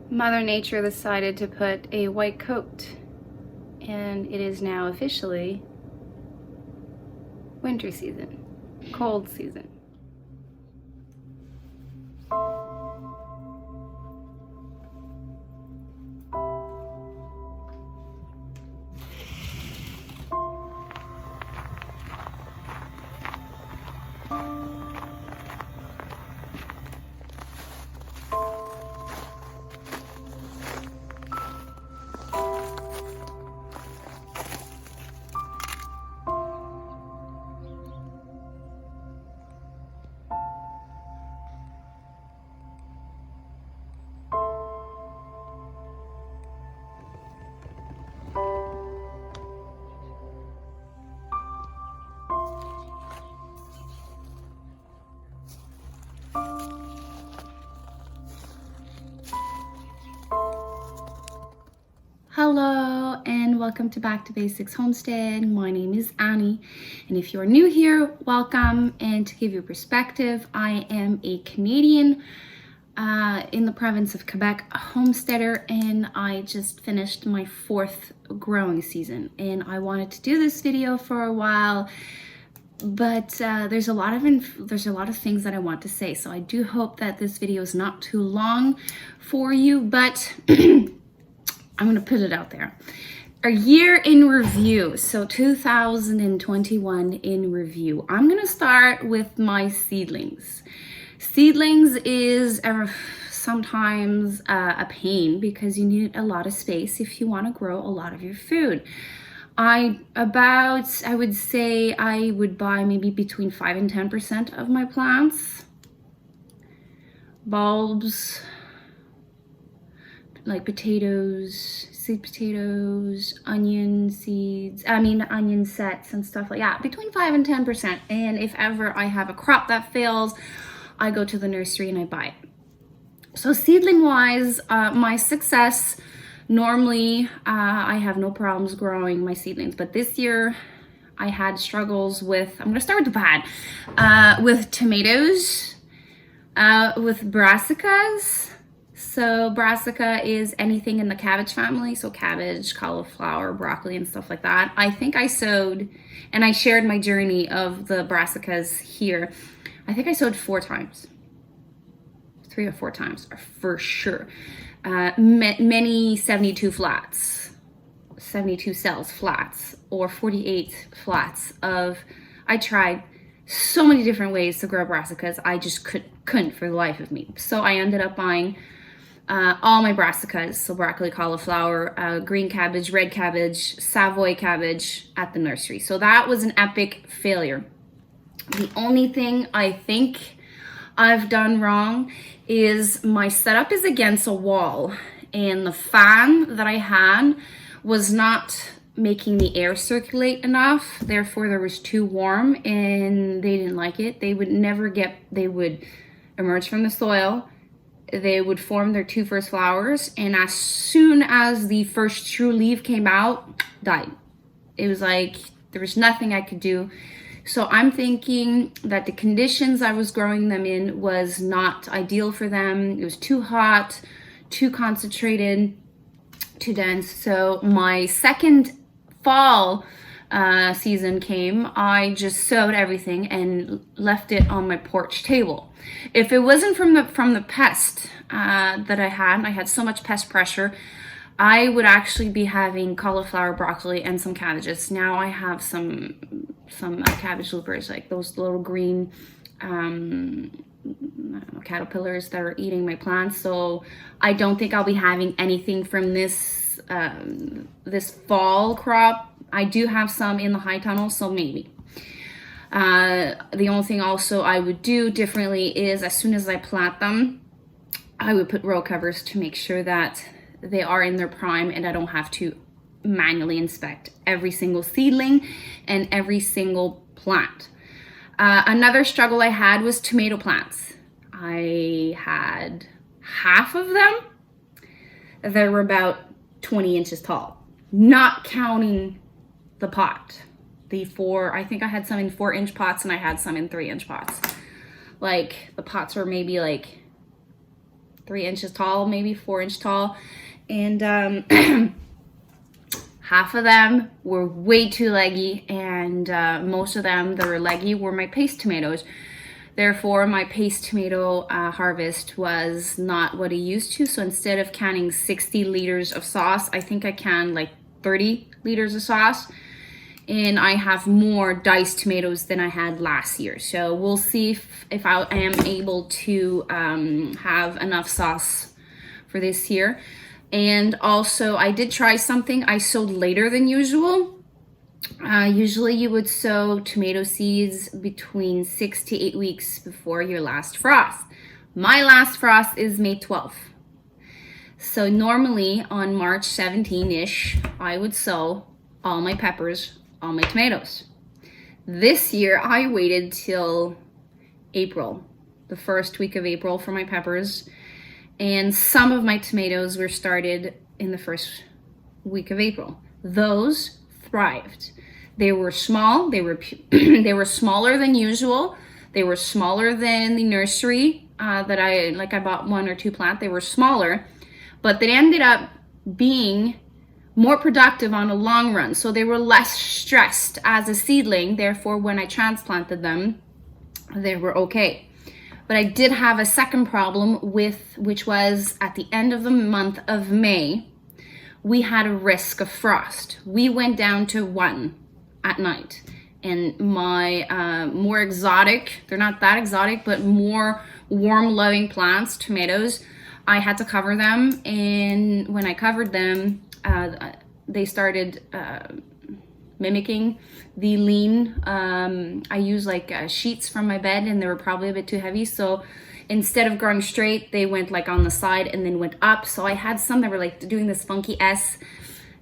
Mother Nature decided to put a white coat, and it is now officially winter season, cold season. Hello and welcome to Back to Basics Homestead. My name is Annie, and if you're new here, welcome. And to give you perspective, I am a Canadian in the province of Quebec, a homesteader, and I just finished my 4th growing season. And I wanted to do this video for a while, but there's a lot of things that I want to say. So I do hope that this video is not too long for you, but I'm gonna put it out there. A year in review, so 2021 in review. I'm gonna start with my seedlings. Seedlings is sometimes a pain because you need a lot of space if you want to grow a lot of your food. I would say I would buy maybe between 5 and 10% of my plants. Bulbs, like potatoes, sweet potatoes, onion sets and stuff like that, between 5 and 10%. And if ever I have a crop that fails, I go to the nursery and I buy it. So seedling wise, my success, normally I have no problems growing my seedlings, but this year I had struggles with, I'm gonna start with the bad, with tomatoes, with brassicas. So brassica is anything in the cabbage family. So cabbage, cauliflower, broccoli, and stuff like that. I think I sowed, and I shared my journey of the brassicas here. I think I sowed 4 times, 3 or 4 times for sure. Many 72 flats, 72 cells flats, or 48 flats of, I tried so many different ways to grow brassicas. I just couldn't for the life of me. So I ended up buying all my brassicas, so broccoli, cauliflower, green cabbage, red cabbage, Savoy cabbage at the nursery. So that was an epic failure. The only thing I think I've done wrong is my setup is against a wall, and the fan that I had was not making the air circulate enough. Therefore, there was too warm and they didn't like it. They would emerge from the soil. They would form their 2 first flowers, and as soon as the first true leaf came out, died. It was like there was nothing I could do. So I'm thinking that the conditions I was growing them in was not ideal for them. It was too hot, too concentrated, too dense. So my second fall season came, I just sowed everything and left it on my porch table. If it wasn't from the pest that I had so much pest pressure, I would actually be having cauliflower, broccoli, and some cabbages. Now I have some cabbage loopers, like those little green caterpillars that are eating my plants. So I don't think I'll be having anything from this this fall crop. I do have some in the high tunnel, so maybe. The only thing also I would do differently is as soon as I plant them, I would put row covers to make sure that they are in their prime and I don't have to manually inspect every single seedling and every single plant. Another struggle I had was tomato plants. I had half of them that were about 20 inches tall, not counting the pot. I think I had some in 4-inch pots and I had some in 3-inch pots. Like the pots were maybe like 3 inches tall, maybe 4-inch tall. And half of them were way too leggy, and most of them that were leggy were my paste tomatoes. Therefore, my paste tomato harvest was not what I used to. So instead of canning 60 liters of sauce, I think I canned like 30 liters of sauce. And I have more diced tomatoes than I had last year. So we'll see if I am able to have enough sauce for this year. And also, I did try something. I sowed later than usual. Usually you would sow tomato seeds between 6 to 8 weeks before your last frost. My last frost is May 12th. So normally on March 17-ish, I would sow all my peppers, all my tomatoes. This year, I waited till April, the first week of April for my peppers. And some of my tomatoes were started in the first week of April. Those thrived. They were small. They were they were smaller than usual. They were smaller than the nursery that I bought 1 or 2 plants. They were smaller, but they ended up being more productive on a long run. So they were less stressed as a seedling. Therefore, when I transplanted them, they were okay. But I did have a second problem which was at the end of the month of May, we had a risk of frost. We went down to 1 at night. And my more exotic, they're not that exotic, but more warm loving plants, tomatoes, I had to cover them. And when I covered them, they started mimicking the lean. I used like sheets from my bed, and they were probably a bit too heavy. So instead of growing straight, they went like on the side and then went up. So I had some that were like doing this funky S,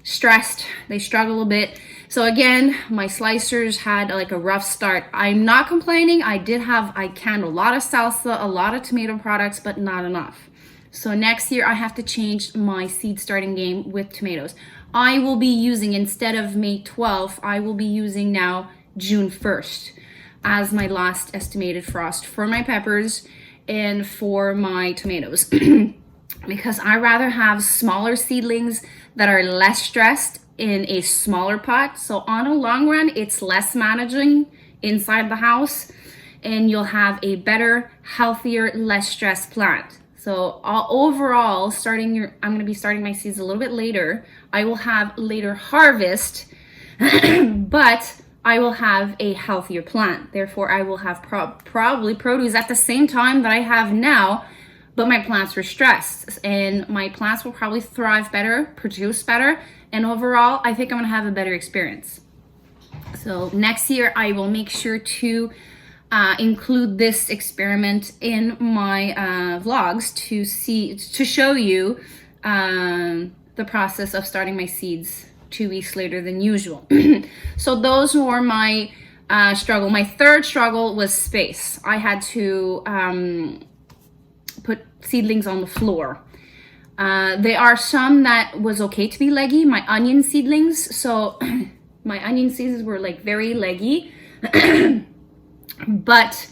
stressed. They struggle a bit. So again, my slicers had like a rough start. I'm not complaining. I canned a lot of salsa, a lot of tomato products, but not enough. So next year I have to change my seed starting game with tomatoes. I will be using, instead of May 12th, I will be using now June 1st as my last estimated frost for my peppers and for my tomatoes. Because I rather have smaller seedlings that are less stressed in a smaller pot. So on a long run, it's less managing inside the house, and you'll have a better, healthier, less stressed plant. So overall, I'm going to be starting my seeds a little bit later. I will have later harvest, but I will have a healthier plant. Therefore, I will have probably produce at the same time that I have now, but my plants were stressed, and my plants will probably thrive better, produce better, and overall, I think I'm going to have a better experience. So next year, I will make sure to include this experiment in my vlogs to show you the process of starting my seeds 2 weeks later than usual. So those were my struggle. My third struggle was space. I had to put seedlings on the floor. There are some that was okay to be leggy, my onion seedlings. So my onion seeds were like very leggy. But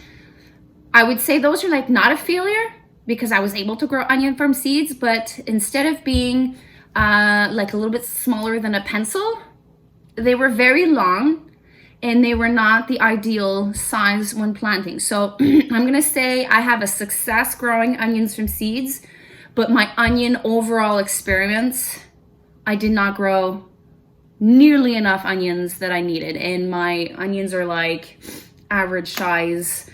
I would say those are like not a failure, because I was able to grow onion from seeds, but instead of being like a little bit smaller than a pencil, they were very long and they were not the ideal size when planting. So I'm gonna say I have a success growing onions from seeds, but my onion overall experiments, I did not grow nearly enough onions that I needed. And my onions are like average size,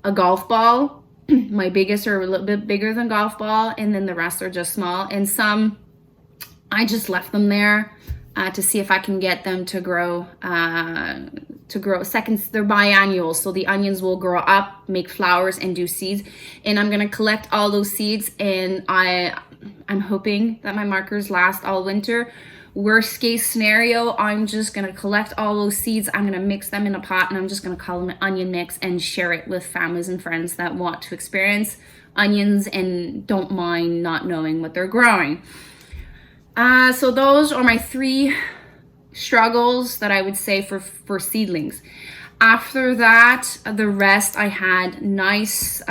a golf ball. My biggest are a little bit bigger than golf ball, and then the rest are just small. And some, I just left them there to see if I can get them to grow. They're biannual, so the onions will grow up, make flowers, and do seeds. And I'm gonna collect all those seeds, and I'm hoping that my markers last all winter. Worst case scenario, I'm just gonna collect all those seeds, I'm gonna mix them in a pot, and I'm just gonna call them an onion mix and share it with families and friends that want to experience onions and don't mind not knowing what they're growing. So those are my 3 struggles that I would say for seedlings. After that, the rest I had nice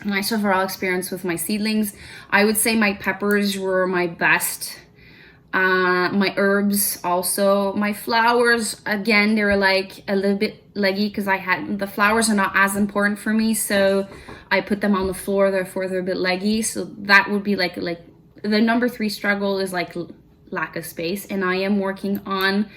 nice overall experience with my seedlings. I would say my peppers were my best. My herbs also. My flowers, again, they were like a little bit leggy because the flowers are not as important for me, so I put them on the floor, therefore they're a bit leggy. So that would be like the number 3 struggle is like lack of space, and I am working on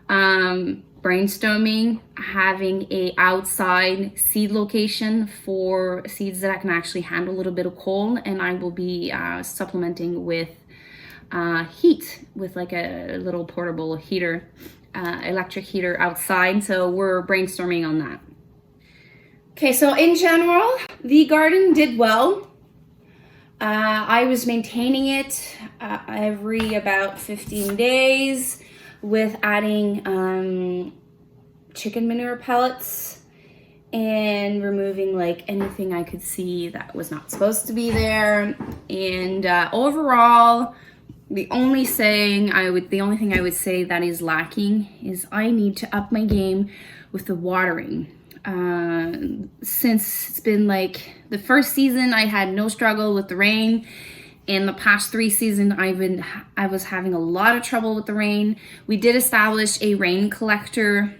brainstorming having a outside seed location for seeds that I can actually handle a little bit of cold, and I will be supplementing with heat with like a little portable heater, electric heater outside. So we're brainstorming on that. Okay, so in general, the garden did well. I was maintaining it every about 15 days with adding chicken manure pellets and removing like anything I could see that was not supposed to be there. And overall, the only thing I would say that is lacking is I need to up my game with the watering. Since it's been like the first season, I had no struggle with the rain. In the past 3 seasons, I was having a lot of trouble with the rain. We did establish a rain collector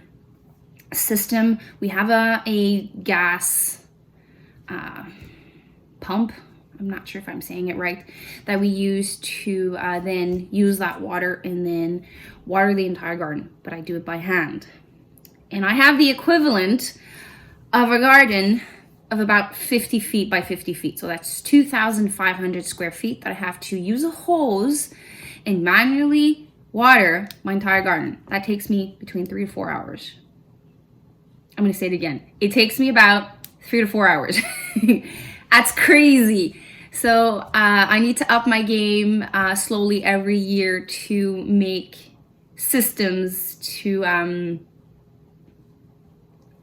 system. We have a gas pump. I'm not sure if I'm saying it right, that we use to then use that water and then water the entire garden, but I do it by hand. And I have the equivalent of a garden of about 50 feet by 50 feet. So that's 2,500 square feet that I have to use a hose and manually water my entire garden. That takes me between 3 to 4 hours. I'm gonna say it again. It takes me about 3 to 4 hours. That's crazy. So I need to up my game slowly every year to make systems to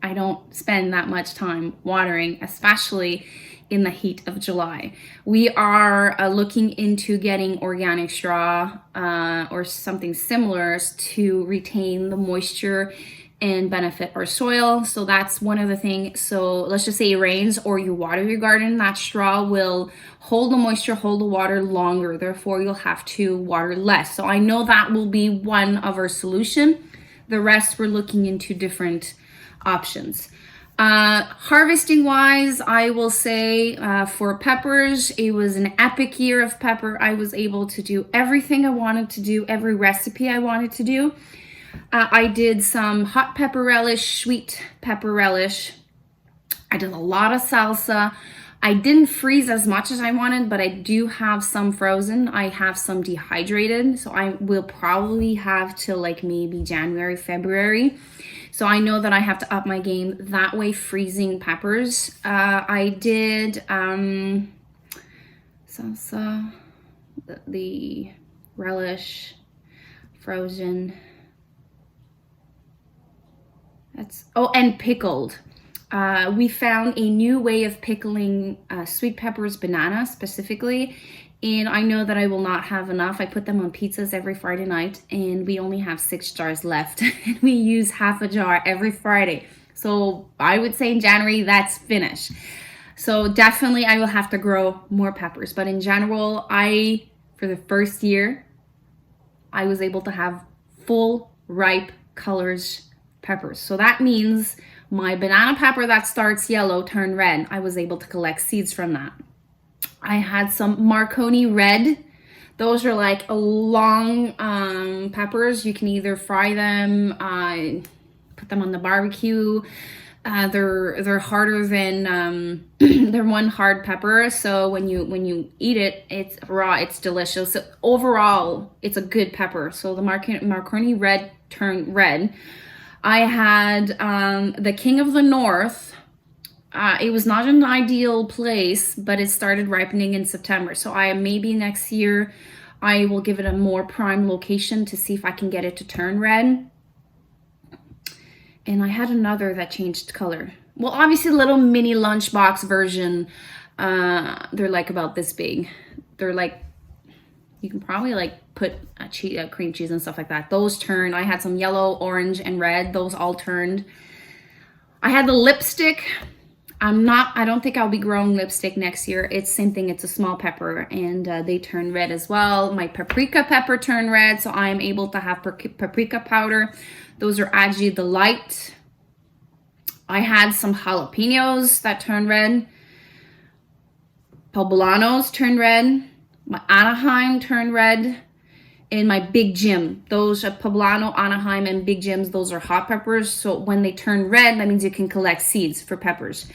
I don't spend that much time watering, especially in the heat of July. We are looking into getting organic straw or something similar to retain the moisture and benefit our soil. So that's one of the things. So let's just say it rains or you water your garden, that straw will hold the moisture, hold the water longer. Therefore, you'll have to water less. So I know that will be one of our solution. The rest, we're looking into different options. Harvesting wise, I will say for peppers, it was an epic year of pepper. I was able to do everything I wanted to do, every recipe I wanted to do. I did some hot pepper relish, sweet pepper relish. I did a lot of salsa. I didn't freeze as much as I wanted, but I do have some frozen. I have some dehydrated, so I will probably have till like maybe January, February. So I know that I have to up my game that way, freezing peppers. I did salsa, the relish, frozen. And pickled. We found a new way of pickling sweet peppers, banana specifically, and I know that I will not have enough. I put them on pizzas every Friday night, and we only have 6 jars left. And we use half a jar every Friday. So I would say in January, that's finished. So definitely I will have to grow more peppers. But in general, for the first year, I was able to have full ripe colors peppers. So that means my banana pepper that starts yellow turned red. I was able to collect seeds from that. I had some Marconi red. Those are like a long peppers. You can either fry them, put them on the barbecue. They're harder than they're one hard pepper. So when you eat it, it's raw. It's delicious. So overall, it's a good pepper. So the Marconi red turned red. I had the King of the North. It was not an ideal place, but it started ripening in September. So maybe next year I will give it a more prime location to see if I can get it to turn red. And I had another that changed color. Well, obviously the little mini lunchbox version, they're like about this big. They're like, you can probably like put cream cheese and stuff like that. Those turned. I had some yellow, orange, and red. Those all turned. I had the lipstick. I don't think I'll be growing lipstick next year. It's same thing. It's a small pepper, and they turn red as well. My paprika pepper turned red, so I am able to have paprika powder. Those are actually the light. I had some jalapenos that turned red. Poblanos turned red. My Anaheim turned red. And my Big Jim. Those are Poblano, Anaheim, and Big Jims. Those are hot peppers. So when they turn red, that means you can collect seeds for peppers.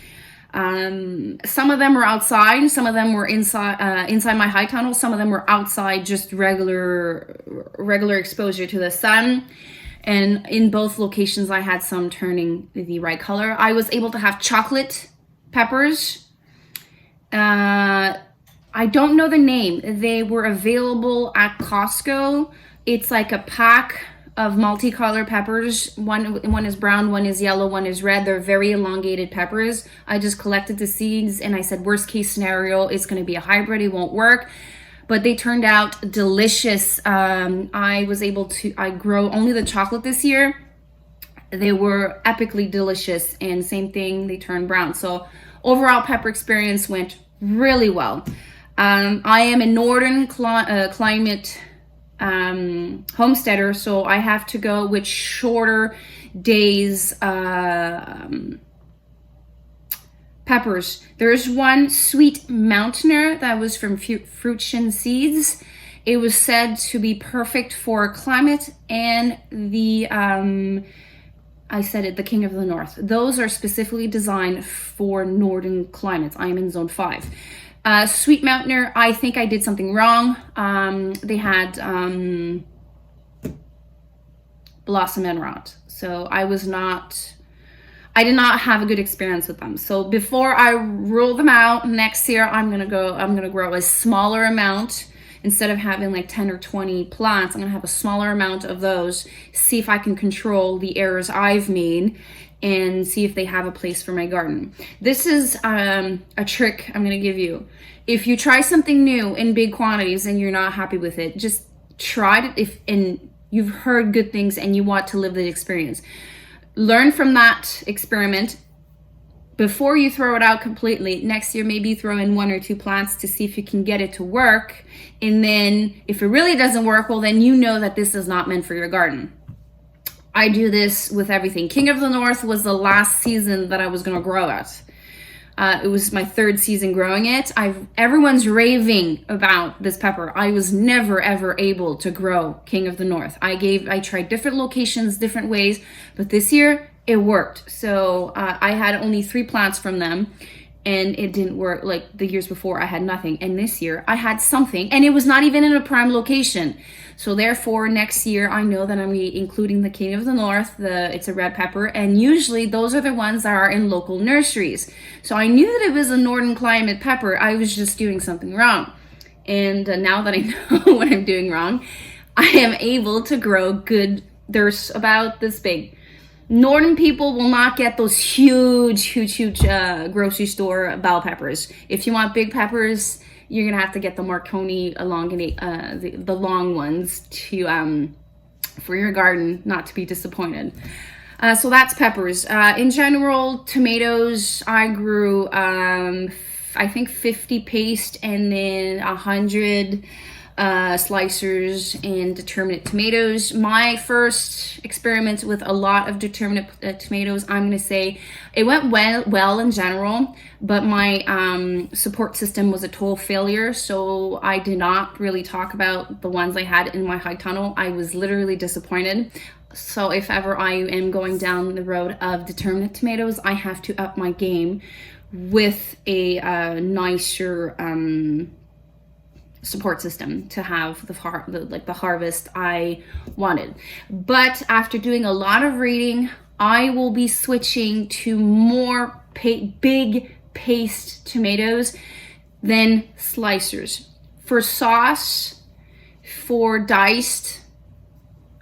Some of them were outside. Some of them were inside my high tunnel. Some of them were outside, just regular exposure to the sun. And in both locations, I had some turning the right color. I was able to have chocolate peppers. I don't know the name. They were available at Costco. It's like a pack of multicolored peppers. One is brown, one is yellow, one is red. They're very elongated peppers. I just collected the seeds and I said, worst case scenario, it's going to be a hybrid. It won't work. But they turned out delicious. I grow only the chocolate this year. They were epically delicious, and same thing, they turned brown. So overall pepper experience went really well. I am a northern climate homesteader, so I have to go with shorter days peppers. There's one Sweet Mountaineer that was from Fruition Seeds. It was said to be perfect for climate and the the King of the North. Those are specifically designed for northern climates. I am in zone 5. Sweet Mountaineer, I think I did something wrong. They had blossom and rot. So I did not have a good experience with them. So before I roll them out next year, I'm gonna grow a smaller amount. Instead of having like 10 or 20 plants, I'm gonna have a smaller amount of those, see if I can control the errors I've made, and see if they have a place for my garden. This is a trick I'm gonna give you. If you try something new in big quantities and you're not happy with it, just try it and you've heard good things and you want to live the experience. Learn from that experiment before you throw it out completely. Next year, maybe throw in 1 or 2 plants to see if you can get it to work. And then if it really doesn't work, well, then you know that this is not meant for your garden. I do this with everything. King of the North was the last season that I was going to grow it. It was my 3rd season growing it. Everyone's raving about this pepper. I was never ever able to grow King of the North. I tried different locations, different ways, but this year it worked. So I had only 3 plants from them, and it didn't work. Like the years before, I had nothing, and this year I had something, and it was not even in a prime location. So therefore, next year I know that I'm including the King of the North. It's a red pepper, and usually those are the ones that are in local nurseries. So I knew that it was a northern climate pepper. I was just doing something wrong, and now that I know what I'm doing wrong, I am able to grow good. There's about this big. Northern people will not get those huge grocery store bell peppers. If you want big peppers, you're gonna have to get the Marconi the long ones to for your garden, not to be disappointed. So that's peppers. In general, tomatoes, I grew I think 50 paste and then 100 slicers and determinate tomatoes. My first experiment with a lot of determinate tomatoes, I'm going to say it went well in general, but my support system was a total failure. So I did not really talk about the ones I had in my high tunnel. I was literally disappointed. So if ever I am going down the road of determinate tomatoes, I have to up my game with a nicer support system to have the harvest I wanted. But after doing a lot of reading, I will be switching to more big paste tomatoes than slicers. For sauce, for diced,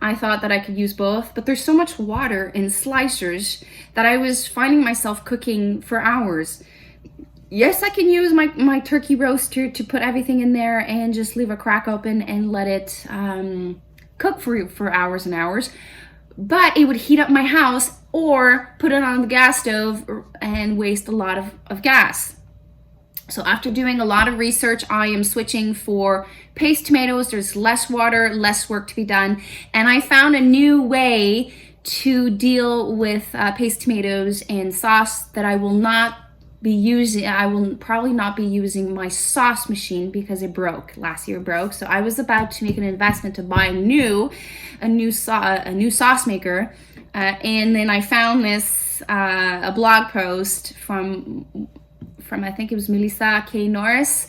I thought that I could use both, but there's so much water in slicers that I was finding myself cooking for hours. Yes, I can use my turkey roaster to put everything in there and just leave a crack open and let it cook for hours and hours. But it would heat up my house or put it on the gas stove and waste a lot of gas. So after doing a lot of research, I am switching for paste tomatoes. There's less water, less work to be done. And I found a new way to deal with paste tomatoes and sauce that I will not be using. I will probably not be using my sauce machine because it broke. Last year it broke. So I was about to make an investment to buy a new sauce maker. And then I found this a blog post from I think it was Melissa K. Norris,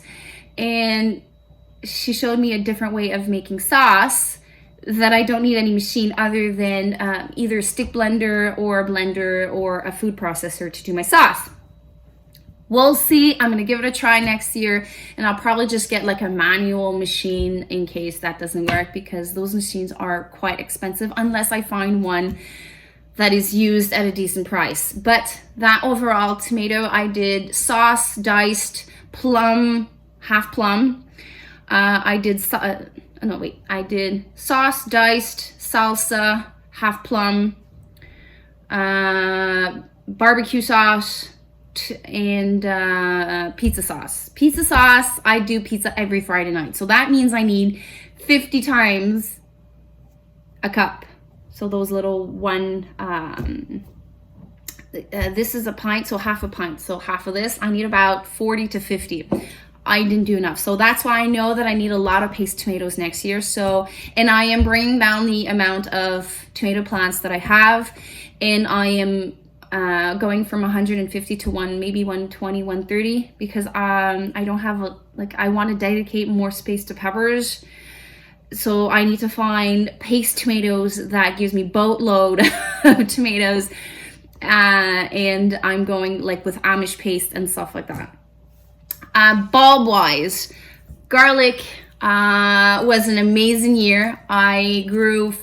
and she showed me a different way of making sauce that I don't need any machine other than either a stick blender or a blender or a food processor to do my sauce. We'll see. I'm gonna give it a try next year, and I'll probably just get like a manual machine in case that doesn't work, because those machines are quite expensive unless I find one that is used at a decent price. But that overall tomato, I did sauce, diced, plum, half plum. I did sauce, diced, salsa, half plum, barbecue sauce, and pizza sauce. Pizza sauce, I do pizza every Friday night. So that means I need 50 times a cup. So those little one, this is a pint, so half a pint. So half of this, I need about 40 to 50. I didn't do enough. So that's why I know that I need a lot of paste tomatoes next year. So, and I am bringing down the amount of tomato plants that I have. And I am going from 150 to maybe 120, 130, because I don't have I want to dedicate more space to peppers. So I need to find paste tomatoes that gives me boatload of tomatoes, and I'm going like with Amish paste and stuff like that. Bulb wise, garlic was an amazing year. I grew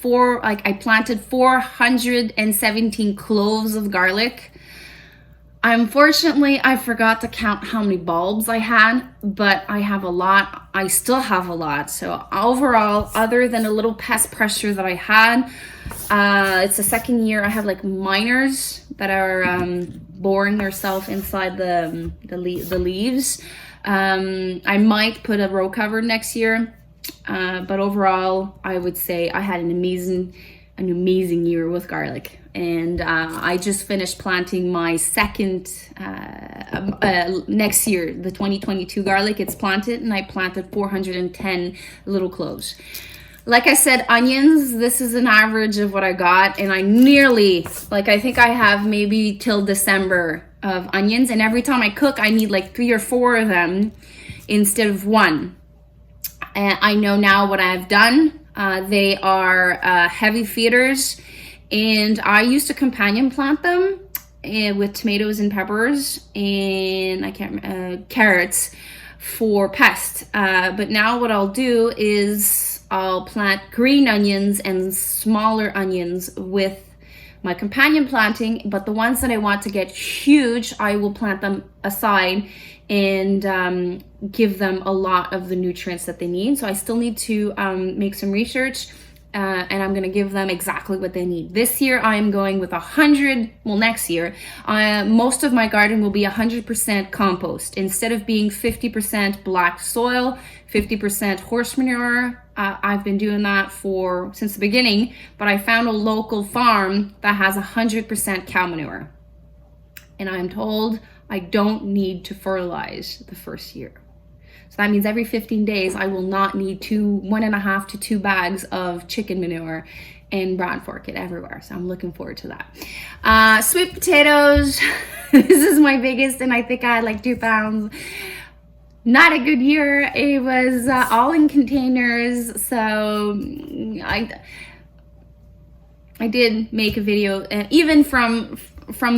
I planted 417 cloves of garlic. Unfortunately, I forgot to count how many bulbs I had, but I have a lot. I still have a lot. So overall, other than a little pest pressure that I had, it's the second year I have like miners that are boring themselves inside the leaves. I might put a row cover next year, but overall, I would say I had an amazing year with garlic. And I just finished planting my second next year, the 2022 garlic. It's planted, and I planted 410 little cloves. Like I said, onions, this is an average of what I got, and I nearly, I think I have maybe till December of onions, and every time I cook, I need like 3 or 4 of them instead of 1. And I know now what I've done. They are heavy feeders. And I used to companion plant them with tomatoes and peppers and carrots for pests. But now what I'll do is I'll plant green onions and smaller onions with my companion planting. But the ones that I want to get huge, I will plant them aside and give them a lot of the nutrients that they need. So I still need to make some research. And I'm going to give them exactly what they need. This year, I am going with 100, next year, most of my garden will be 100% compost. Instead of being 50% black soil, 50% horse manure, I've been doing that since the beginning, but I found a local farm that has 100% cow manure. And I'm told I don't need to fertilize the first year. So that means every 15 days, I will not need 1.5 to 2 bags of chicken manure and brown fork it everywhere. So I'm looking forward to that. Sweet potatoes, this is my biggest, and I think I had like 2 pounds. Not a good year. It was all in containers. So I did make a video, even from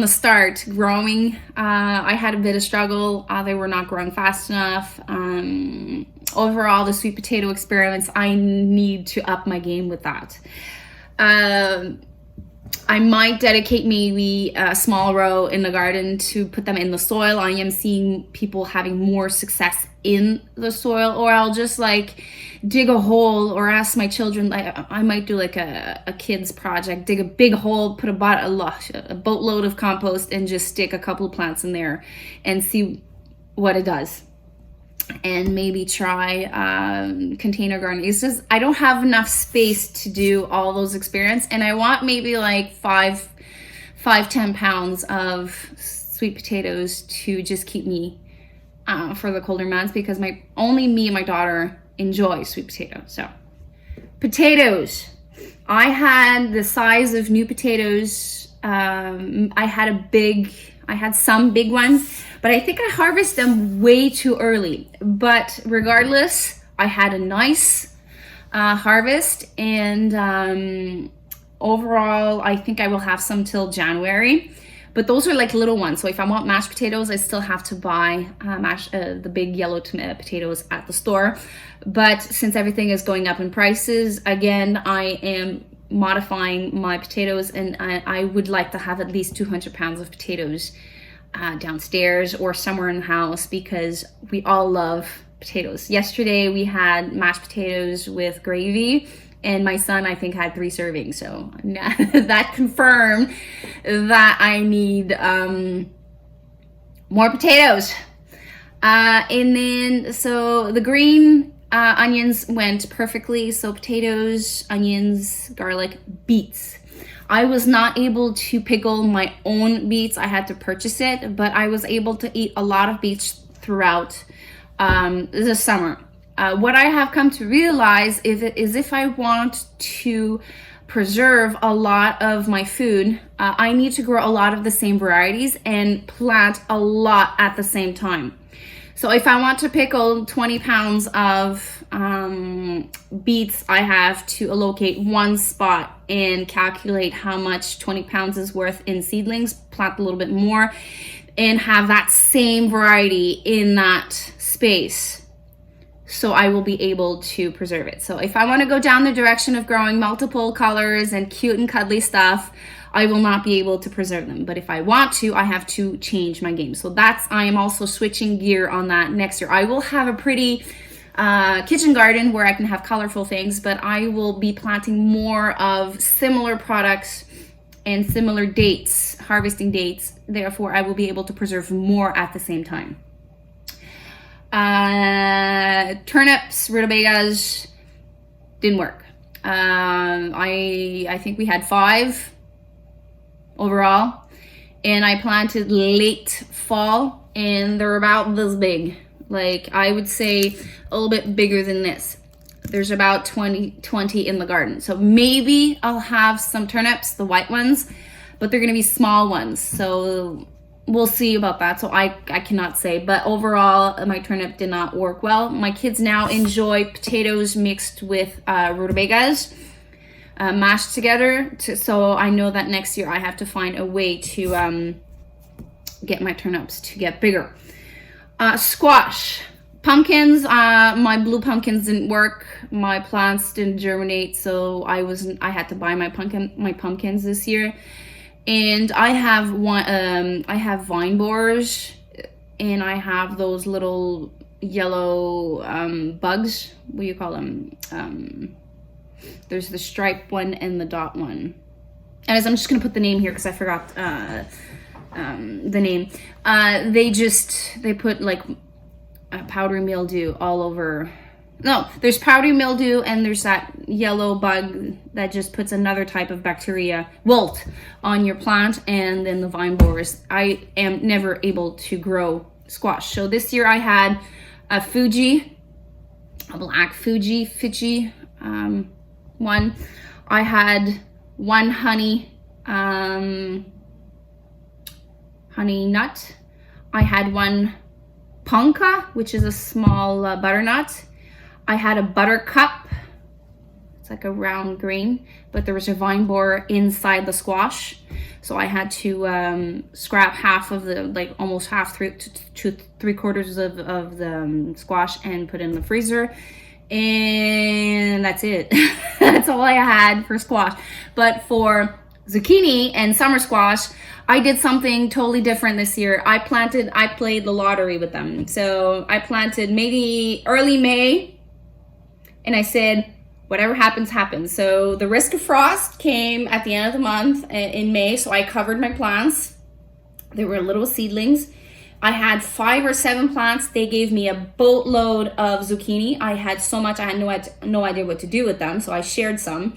the start growing. I had a bit of struggle. They were not growing fast enough. Overall, the sweet potato experiments, I need to up my game with that. I might dedicate maybe a small row in the garden to put them in the soil. I am seeing people having more success in the soil, or I'll just dig a hole, or ask my children, like I might do like a kids project, dig a big hole, put a boatload of compost and just stick a couple of plants in there and see what it does. And maybe try container gardening. It's just I don't have enough space to do all those experiments, and I want maybe like 10 pounds of sweet potatoes to just keep me for the colder months, because only me and my daughter enjoy sweet potatoes. So potatoes, I had the size of new potatoes. I had some big ones, but I think I harvested them way too early. But regardless, I had a nice harvest, and overall, I think I will have some till January. But those are like little ones. So if I want mashed potatoes, I still have to buy the big yellow potatoes at the store. But since everything is going up in prices, again, I am modifying my potatoes, and I would like to have at least 200 pounds of potatoes downstairs or somewhere in the house, because we all love potatoes. Yesterday we had mashed potatoes with gravy, and my son, I think, had 3 servings. So that confirmed that I need more potatoes. And then, so the green onions went perfectly. So potatoes, onions, garlic, beets. I was not able to pickle my own beets. I had to purchase it, but I was able to eat a lot of beets throughout the summer. What I have come to realize is if I want to preserve a lot of my food, I need to grow a lot of the same varieties and plant a lot at the same time. So if I want to pickle 20 pounds of beets, I have to allocate one spot and calculate how much 20 pounds is worth in seedlings, plant a little bit more, and have that same variety in that space. So I will be able to preserve it. So if I want to go down the direction of growing multiple colors and cute and cuddly stuff, I will not be able to preserve them. But if I want to, I have to change my game. So I am also switching gear on that next year. I will have a pretty kitchen garden where I can have colorful things, but I will be planting more of similar products and similar dates, harvesting dates. Therefore, I will be able to preserve more at the same time. Turnips Rutabagas didn't work. I think we had 5 overall, and I planted late fall, and they're about this big. Like, I would say a little bit bigger than this. There's about 20 in the garden. So maybe I'll have some turnips, the white ones, but they're gonna be small ones. So we'll see about that. So I cannot say, but overall my turnip did not work well. My kids now enjoy potatoes mixed with rutabagas, mashed together. So I know that next year I have to find a way to get my turnips to get bigger. Squash, pumpkins. My blue pumpkins didn't work. My plants didn't germinate, so I had to buy my pumpkins this year. And I have vine borers, and I have those little yellow bugs. What do you call them? There's the striped one and the dot one. And I'm just gonna put the name here because I forgot the name. They put like powdery mildew all over. No, there's powdery mildew, and there's that yellow bug that just puts another type of bacteria, wilt, on your plant, and then the vine borers. I am never able to grow squash. So this year I had a black Fuji one. I had one honey nut. I had one ponca, which is a small butternut. I had a buttercup. It's like a round green, but there was a vine borer inside the squash. So I had to scrap half of the, like almost half to 3/4 of the squash and put it in the freezer. And that's it. That's all I had for squash. But for zucchini and summer squash, I did something totally different this year. I played the lottery with them. So I planted maybe early May, And I said, whatever happens, happens. So the risk of frost came at the end of the month in May. So I covered my plants. They were little seedlings. I had 5 or 7 plants. They gave me a boatload of zucchini. I had so much, I had no idea what to do with them. So I shared some.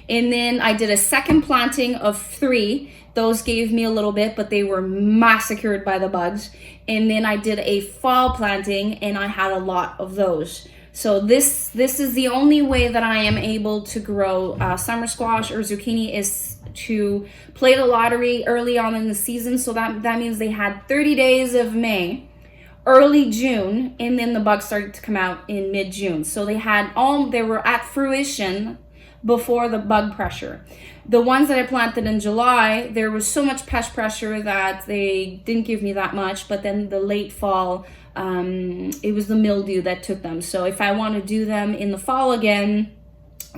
And then I did a second planting of 3. Those gave me a little bit, but they were massacred by the bugs. And then I did a fall planting, and I had a lot of those. So this is the only way that I am able to grow summer squash or zucchini, is to play the lottery early on in the season. So that means they had 30 days of May, early June, and then the bugs started to come out in mid-June. So they were at fruition before the bug pressure. The ones that I planted in July, there was so much pest pressure that they didn't give me that much, but then the late fall, it was the mildew that took them. So if I want to do them in the fall again,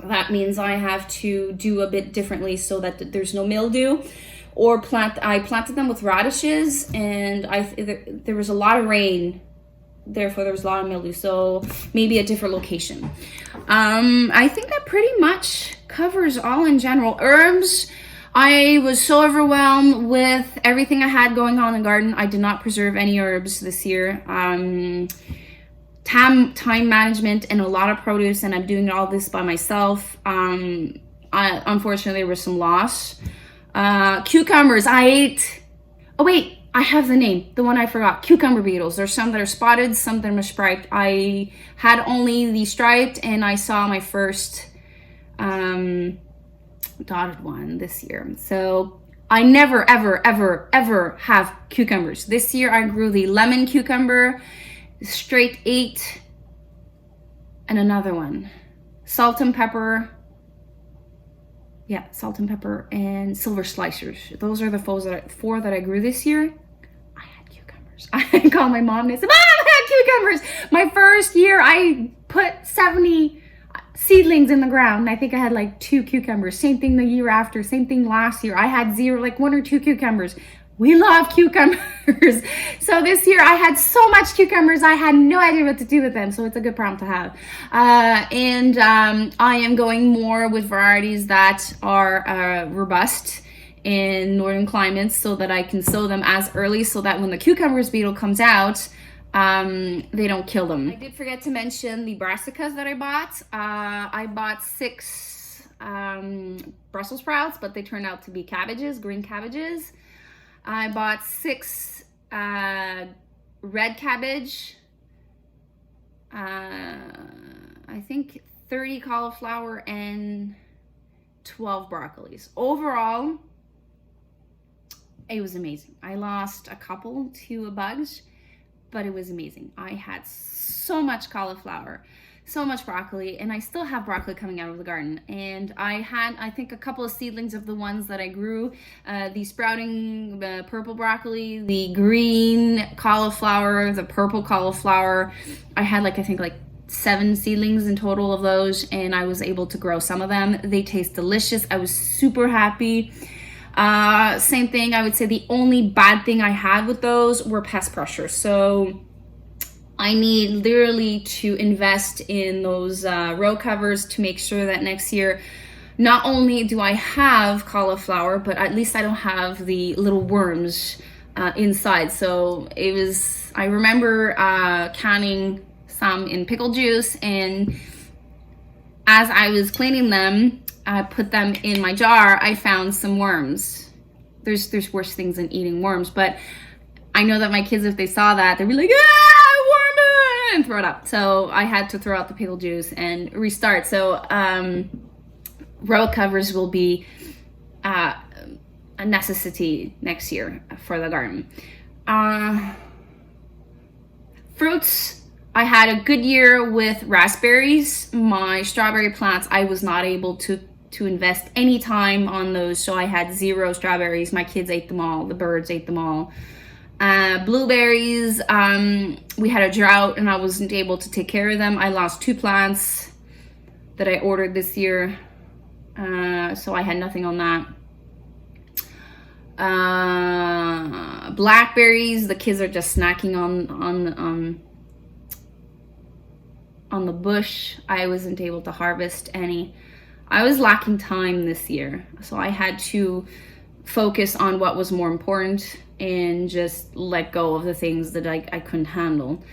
that means I have to do a bit differently so that there's no mildew. Or I planted them with radishes, and there was a lot of rain, therefore there was a lot of mildew, so maybe a different location. I think that pretty much covers all in general. Herbs, I was so overwhelmed with everything I had going on in the garden. I did not preserve any herbs this year. Time management and a lot of produce, and I'm doing all this by myself. Unfortunately, there was some loss. Cucumbers, I ate. Oh wait, I have the name, the one I forgot. Cucumber beetles. There's some that are spotted, some that are striped. I had only the striped, and I saw my first dotted one this year. So I never, ever, ever, ever have cucumbers. This year I grew the lemon cucumber, straight 8, and another one. Salt and pepper. Yeah, salt and pepper and silver slicers. Those are the 4 that I grew this year. I had cucumbers. I called my mom and I said, Mom, I had cucumbers. My first year, I put 70 seedlings in the ground, and I think I had like 2 cucumbers. Same thing the year after. Same thing last year. I had 0, like 1 or 2 cucumbers. We love cucumbers. So this year I had so much cucumbers, I had no idea what to do with them. So it's a good problem to have. And I am going more with varieties that are robust in northern climates, so that I can sow them as early, so that when the cucumbers beetle comes out, they don't kill them. I did forget to mention the brassicas that I bought. I bought 6 Brussels sprouts, but they turned out to be cabbages, green cabbages. I bought 6 red cabbage, I think 30 cauliflower, and 12 broccolis. Overall, it was amazing. I lost a couple to bugs, but it was amazing. I had so much cauliflower, so much broccoli, and I still have broccoli coming out of the garden. And I had, I think, a couple of seedlings of the ones that I grew, the sprouting purple broccoli, the green cauliflower, the purple cauliflower. I had I think 7 seedlings in total of those, and I was able to grow some of them. They taste delicious. I was super happy. Same thing, I would say the only bad thing I had with those were pest pressure. So I need literally to invest in those row covers to make sure that next year, not only do I have cauliflower, but at least I don't have the little worms inside. So I remember canning some in pickle juice, and as I was cleaning them, I put them in my jar, I found some worms. There's worse things than eating worms, but I know that my kids, if they saw that, they'd be like, and throw it up. So I had to throw out the pickle juice and restart. So row covers will be a necessity next year for the garden. Fruits, I had a good year with raspberries. My strawberry plants, I was not able to invest any time on those, so I had 0 strawberries. My kids ate them all. The birds ate them all. Blueberries, we had a drought and I wasn't able to take care of them. I lost 2 plants that I ordered this year, so I had nothing on that. Blackberries, the kids are just snacking on the bush. I wasn't able to harvest any. I was lacking time this year, so I had to focus on what was more important and just let go of the things that I couldn't handle.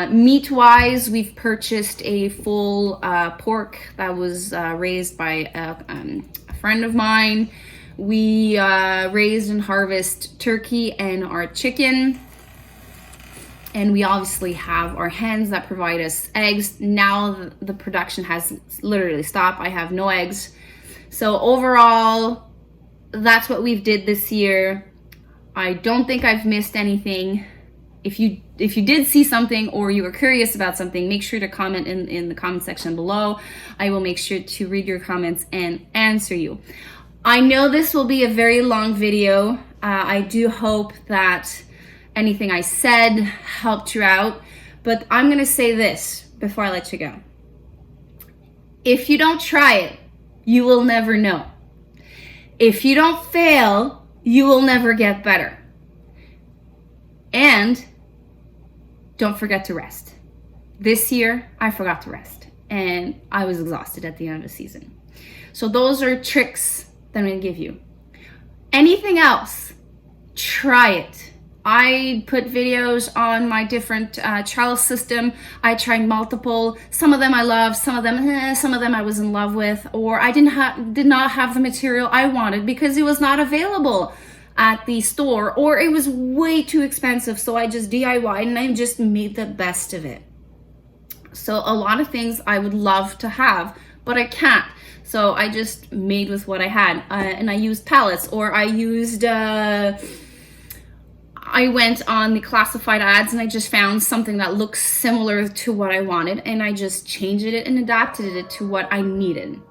Meat wise, we've purchased a full pork that was raised by a friend of mine. We raised and harvest turkey and our chicken. And we obviously have our hens that provide us eggs. Now the production has literally stopped. I have no eggs. So overall, that's what we've did this year. I don't think I've missed anything. If you did see something or you were curious about something, make sure to comment in the comment section below. I will make sure to read your comments and answer you. I know this will be a very long video. I do hope that anything I said helped you out, but I'm gonna say this before I let you go. If you don't try it, you will never know. If you don't fail, you will never get better. And don't forget to rest. This year, I forgot to rest and I was exhausted at the end of the season. So those are tricks that I'm gonna give you. Anything else, try it. I put videos on my different trellis system. I tried multiple. Some of them I loved, some of them I was in love with, or I did not have the material I wanted because it was not available at the store, or it was way too expensive. So I just DIY'd and I just made the best of it. So a lot of things I would love to have, but I can't. So I just made with what I had, and I used pallets, or I used. I went on the classified ads and I just found something that looks similar to what I wanted, and I just changed it and adapted it to what I needed.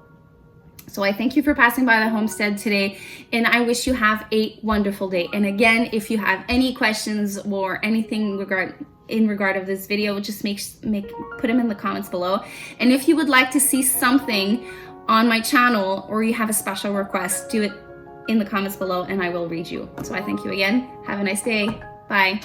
So I thank you for passing by the homestead today, and I wish you have a wonderful day. And again, if you have any questions or anything in regard of this video, just put them in the comments below. And if you would like to see something on my channel or you have a special request, do it in the comments below and I will read you. So I thank you again. Have a nice day. Bye.